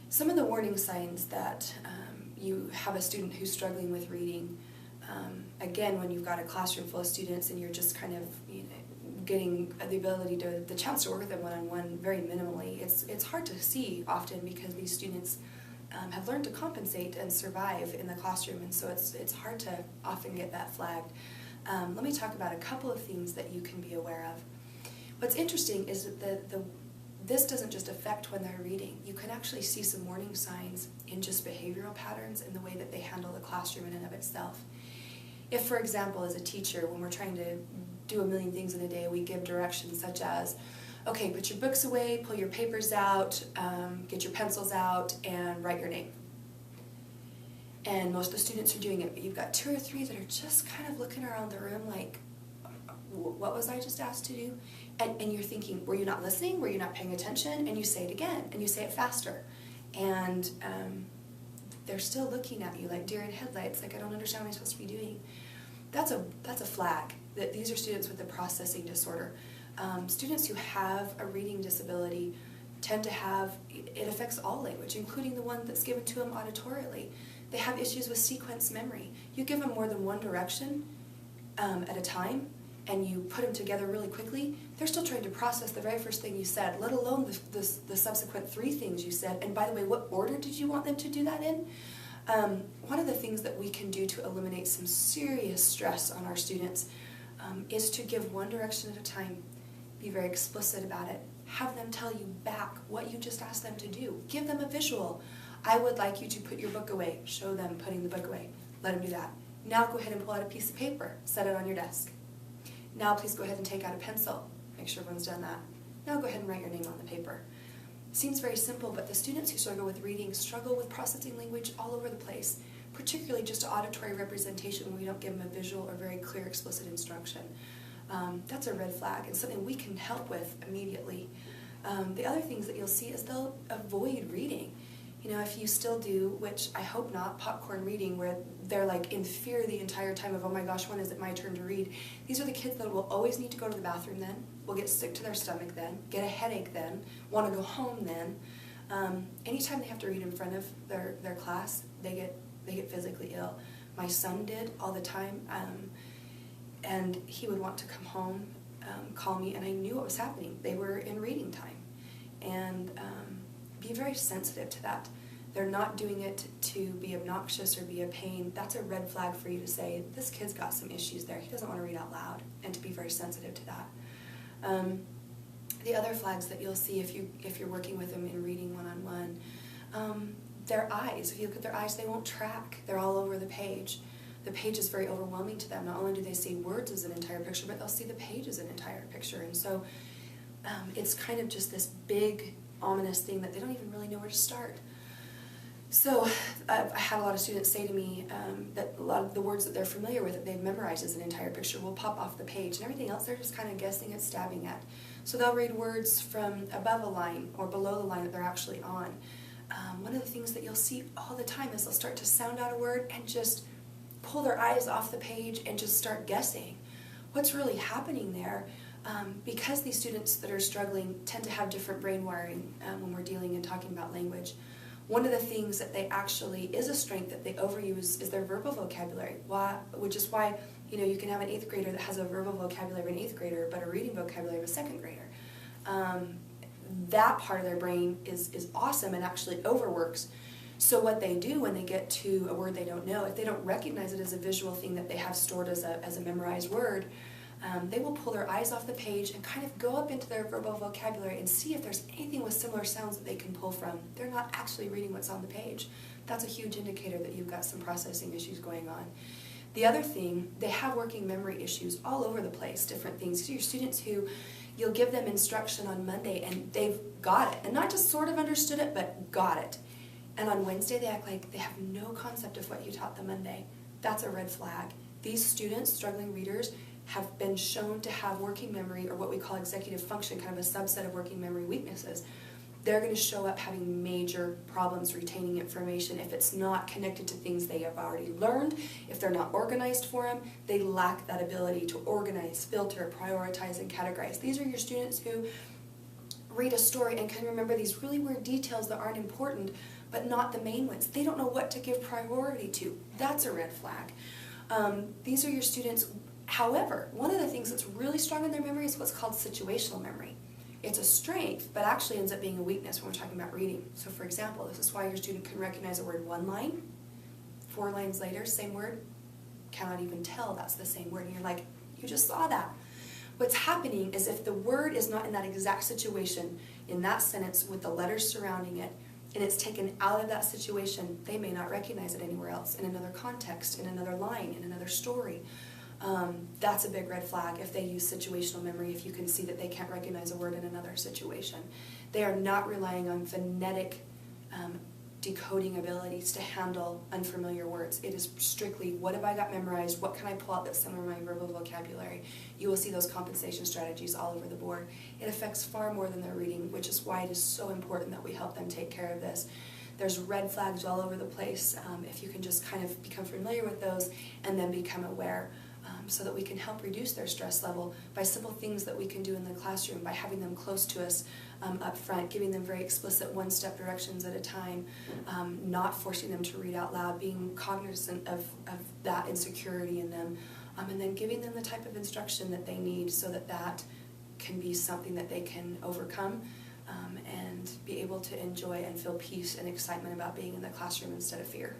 Some of the warning signs that you have a student who's struggling with reading, again, when you've got a classroom full of students and you're just kind of getting the ability to, the chance to work with them one-on-one very minimally, it's hard to see often because these students have learned to compensate and survive in the classroom, and so it's hard to often get that flagged. Let me talk about a couple of things that you can be aware of. What's interesting is that this doesn't just affect when they're reading. You can actually see some warning signs in just behavioral patterns in the way that they handle the classroom in and of itself. If, for example, as a teacher, when we're trying to do a million things in a day, we give directions such as, okay, put your books away, pull your papers out, get your pencils out, and write your name. And most of the students are doing it, but you've got 2 or 3 that are just kind of looking around the room like, what was I just asked to do? And you're thinking, were you not listening? Were you not paying attention? And you say it again, and you say it faster. And they're still looking at you like deer in headlights, like I don't understand what I'm supposed to be doing. That's a flag. That these are students with a processing disorder. Students who have a reading disability tend to have, it affects all language, including the one that's given to them auditorily. They have issues with sequence memory. You give them more than one direction at a time, and you put them together really quickly, they're still trying to process the very first thing you said, let alone the subsequent 3 things you said. And by the way, what order did you want them to do that in? One of the things that we can do to eliminate some serious stress on our students is to give one direction at a time. Be very explicit about it. Have them tell you back what you just asked them to do. Give them a visual. I would like you to put your book away. Show them putting the book away. Let them do that. Now go ahead and pull out a piece of paper. Set it on your desk. Now please go ahead and take out a pencil. Make sure everyone's done that. Now go ahead and write your name on the paper. Seems very simple, but the students who struggle with reading struggle with processing language all over the place, particularly just auditory representation when we don't give them a visual or very clear, explicit instruction. That's a red flag and something we can help with immediately. The other things that you'll see is they'll avoid reading. You know, if you still do, which I hope not, popcorn reading, where they're like in fear the entire time of, oh my gosh, when is it my turn to read? These are the kids that will always need to go to the bathroom then, will get sick to their stomach then, get a headache then, want to go home then. Anytime they have to read in front of their class, they get physically ill. My son did all the time, and he would want to come home, call me, and I knew what was happening. They were in reading time. And be very sensitive to that. They're not doing it to be obnoxious or be a pain. That's a red flag for you to say, this kid's got some issues there. He doesn't want to read out loud, and to be very sensitive to that. The other flags that you'll see if you're working with them in reading one-on-one, their eyes. If you look at their eyes, they won't track. They're all over the page. The page is very overwhelming to them. Not only do they see words as an entire picture, but they'll see the page as an entire picture. And so it's kind of just this big, ominous thing that they don't even really know where to start. So I had a lot of students say to me that a lot of the words that they're familiar with, that they've memorized as an entire picture, will pop off the page, and everything else they're just kind of guessing and stabbing at. So they'll read words from above a line or below the line that they're actually on. One of the things that you'll see all the time is they'll start to sound out a word and just pull their eyes off the page and just start guessing. What's really happening there, because these students that are struggling tend to have different brain wiring when we're dealing and talking about language, one of the things that they actually is a strength that they overuse is their verbal vocabulary. Which is why you can have an 8th grader that has a verbal vocabulary of an 8th grader, but a reading vocabulary of a 2nd grader. That part of their brain is awesome and actually overworks. So what they do when they get to a word they don't know, if they don't recognize it as a visual thing that they have stored as a memorized word, they will pull their eyes off the page and kind of go up into their verbal vocabulary and see if there's anything with similar sounds that they can pull from. They're not actually reading what's on the page. That's a huge indicator that you've got some processing issues going on. The other thing, they have working memory issues all over the place, different things. So your students who, you'll give them instruction on Monday and they've got it, and not just sort of understood it, but got it. And on Wednesday they act like they have no concept of what you taught them Monday. That's a red flag. These students, struggling readers, have been shown to have working memory, or what we call executive function, kind of a subset of working memory weaknesses. They're going to show up having major problems retaining information if it's not connected to things they have already learned. If they're not organized for them, they lack that ability to organize, filter, prioritize, and categorize. These are your students who read a story and can remember these really weird details that aren't important, but not the main ones. They don't know what to give priority to. That's a red flag. These are your students. However, one of the things that's really strong in their memory is what's called situational memory. It's a strength, but actually ends up being a weakness when we're talking about reading. So for example, this is why your student can recognize a word one line, 4 lines later, same word, cannot even tell that's the same word, and you're like, you just saw that. What's happening is if the word is not in that exact situation, in that sentence with the letters surrounding it, and it's taken out of that situation, they may not recognize it anywhere else, in another context, in another line, in another story. That's a big red flag if they use situational memory, if you can see that they can't recognize a word in another situation. They are not relying on phonetic decoding abilities to handle unfamiliar words. It is strictly, what have I got memorized? What can I pull out that's similar to my verbal vocabulary? You will see those compensation strategies all over the board. It affects far more than their reading, which is why it is so important that we help them take care of this. There's red flags all over the place. If you can just kind of become familiar with those and then become aware, so that we can help reduce their stress level by simple things that we can do in the classroom, by having them close to us up front, giving them very explicit one-step directions at a time, not forcing them to read out loud, being cognizant of that insecurity in them, and then giving them the type of instruction that they need so that that can be something that they can overcome and be able to enjoy and feel peace and excitement about being in the classroom instead of fear.